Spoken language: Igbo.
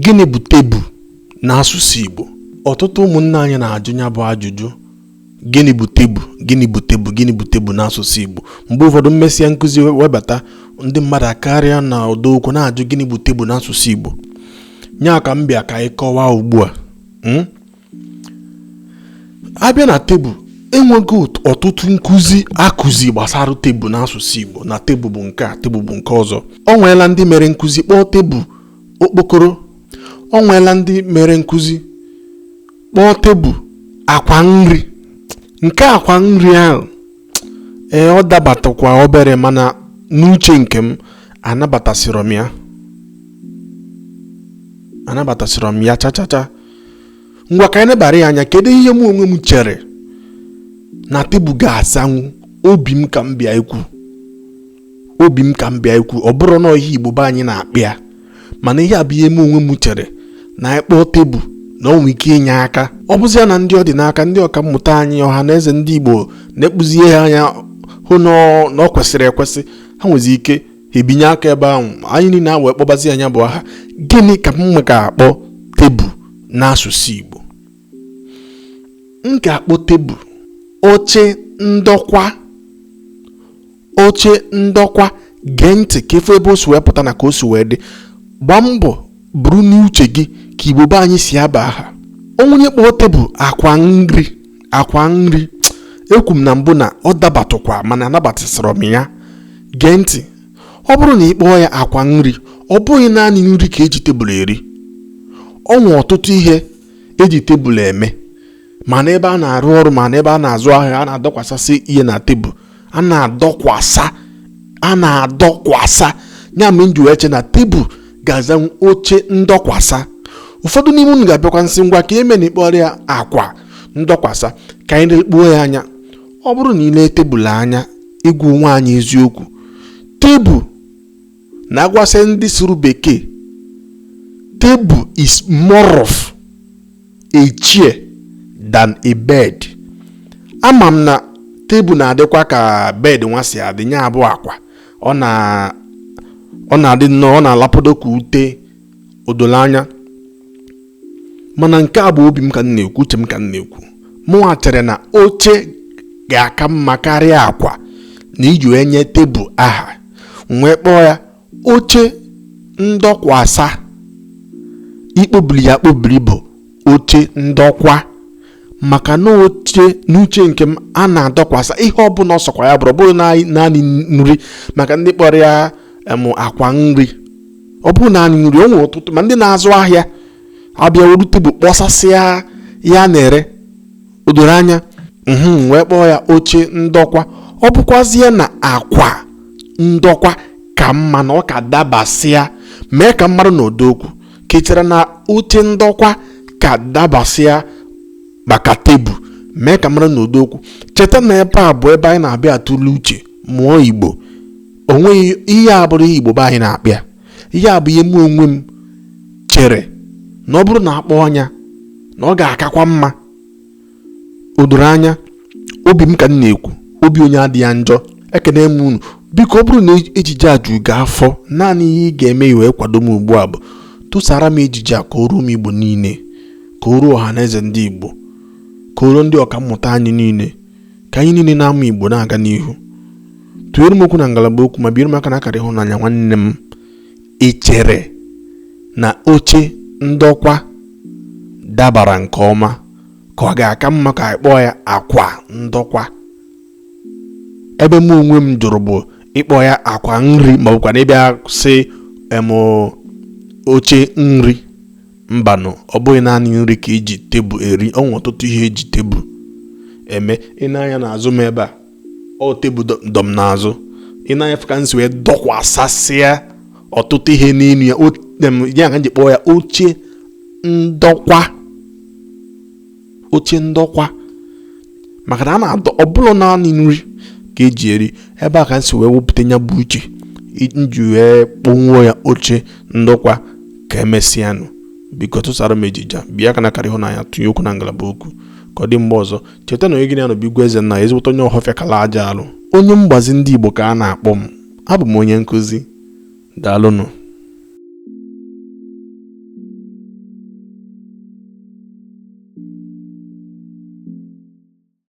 Gịnị bụ tebụl n'asụsụ Igbo? Ọtụtụ ụmụnne anyị na-ajụ ya bụ ajụjụ. Gịnị bụ tebụl? Gịnị bụ tebụl? Gịnị bụ tebụl n'asụsụ Igbo? Mgbe ụfọdụ mmesịa nkụzi webata, ndị mmadụ akarịa na ụdọ okwu na-ajụ gịnị bụ tebụl n'asụsụ Igbo. Nya ka m bịa ka anyị kọwaa ugbu a. Abịa na tebụl, enweghị ọtụtụ nkụzi akụzi gbasara tebụl n'asụsụ Igbo. Na tebụl bụ nke a, tebụl bụ nke ọzọ. O nweela ndị mere nkụzi kpọọ tebụl okpokoro. O nweela ndị mere nkụzi kpọọ tebụl akwa nri. Nke akwa nri ahụ ọ dabatakwa obere, mana n'uche nke m anabatasịrọ m ya chachacha. Ngwa ka anyị nebara ya anya, kedu ihe m onwe m chere na tebụl ga-asanwu obi m ka m bịa ikwu. Ọ bụrụ na ihe Igbo be anyị na-akpị ya, mana ihe a bụ ihe m onwe m chere na ịkpọ tebụl na o nwere ike inye aka. Ọ bụzi ya na ndị ọdịnaka, ndị ọka mmụta anyị, ọha na eze ndị Igbo na-ekpuzie ha anya hụ na ọ kwesịrị ekwesị, ha nwezi ike ebinye aka ebe ahụ, anyị niile wee kpọbazi anya bụ aha. Gịnị ka m ga-akpọ tebụl n'asụsụ Igbo? M ga-akpọ tebụl oche ndokwa. Oche ndokwa. Gee ntị ka efu ebe o si wee pụta na ka o si wee dị. Gbaa mbọ buru n'uche gị ka Igbo be anyị si aba aha. Onye kpọọ tebụl akwa nri ekwu m na mbụ na ọ dabatụkwa, mana anabatasịrọ m ya. Gee ntị, ọ bụrụ na ị kpọọ ya akwa nri, ọ bụghị naanị nri ka eji tebụl eri. Ọ nwere ọtụtụ ihe eji tebụl eme, mana ebe a na-arụ ọrụ, mana ebe a na-azụ ahịa, a na-adọkwasasị ihe na tebụl. A na-adọkwasa ya ma nji wee che na tebụl ga-aza oche ndọkwasa. Ụfọdụ n'ime unu ga-abịakwa nsị ngwa ka eme na ịkpọrọ ya akwa ndọkwasa, ka anyị lekpuo ya anya. Ọ bụrụ na ile tebụl anya, ịgwa onwe anyị eziokwu, tebụl na-agwasị ndị sụrụ bekee, tebụl is more of a chair than a bed. Ama m na tebụl na-adịkwa ka bed nwa si adị, nya abụ akwa. Ọ na-adị nnọọ, ọ na-alapụdo ka ute odolo anya. Mana nke a bụ obi m ka m na-ekwu, uche m ka m na-ekwu. Mụnwa chere na oche ga-aka mma karịa akwa na iji wee nye tebụl aha. Wee kpọọ ya oche ndọkwasa. Ikpobiri ya kpobiri bụ oche ndọkwa, maka na oche n'uche nke m a na-adọkwasa ihe ọbụla ọsọkwa ya bụrụ naanị nri. Maka ndị kpọrọ ya akwa nri, ọ bụrụ naanị nri, o nwere ọtụtụ ma ndị na-azụ ahịa abịa wuru tebụl kpọsasịa ya na-ere odoro anya. Wee kpọọ ya oche ndọkwa. Ọ bụkwazie na akwa ndọkwa ka mma, na ọ ka dabasịa, mee ka mmadụ na odokwu kechere na oche ndọkwa ka dabasịa maka tebụl, mee ka mmadụ na odokwu. Cheta na ebe a bụ ebe anyị na-abịa atụle uche, mụọ Igbo. O nweghị ihe a bụrụ ihe Igbo be anyị na-akpịa. Ihe a bụ ihe mụ onwe m chere na ọ bụrụ na akpọ anya na ọ ga-akakwa mma. O doro anya, obi m ka m na-ekwu, obi onye adịghị njọ. Ekene m unu. Biko, ọ bụrụ na ejije a jụ gị afọ, naanị ihe ị ga-eme wee kwado m ugbu a bụ tụsara m ejije a ka o ruo m Igbo niile, ka o ruo ọha na eze ndị Igbo, ka o ruo ndị ọka mmụta anyị niile, ka anyị niile na-amụ Igbo na-aga n'ihu. Tụnyere m okwu na ngalaba okwu, ma biere m aka n'akara ịhụnanya. Nwanne m, ị chere na oche ndọkwa dabara nke ọma, ka ọ ga-aka mma ka anyị kpọọ ya akwa ndọkwa? Ebe m onwe m jụrụ bụ ịkpọ ya akwa nri, ma ọ bụkwa na ịbịa sị oche nri. Mbanụ, ọ bụghị naanị nri ka eji tebụl eri. Ọ nwere ọtụtụ ihe eji tebụl eme. Ị na-anya n'azụ m ebe a, ọ tebụl dọm n'azụ. Ị na-anya ka nsi wee dọkwasasịa ọtụtụ ihe n'elu ya. Ya ka nji kpọọ ya oche ndọkwa. Oche ndọkwa maka na a na-adọ, ọ bụrụ naanị nri ka eji eri. Ebe a ka nsi wee wepụta ya bụ uche, nji wee kpọnwụọ ya oche ndọkwa. Ka emesịanụ, biko tụsara m ejije bịa aka n'akara ịhụnanya, tụnye okwu na ngalaba okwu ka ọ dị mgbe ọzọ. Cheta na onye gị na Igwe Eze Nna, ezigbote onye ọhọfịa kala aja alụ, onye mgbazi ndị Igbo ka a na-akpọ m. Abụ m onye nkụzi. Daalụnụ.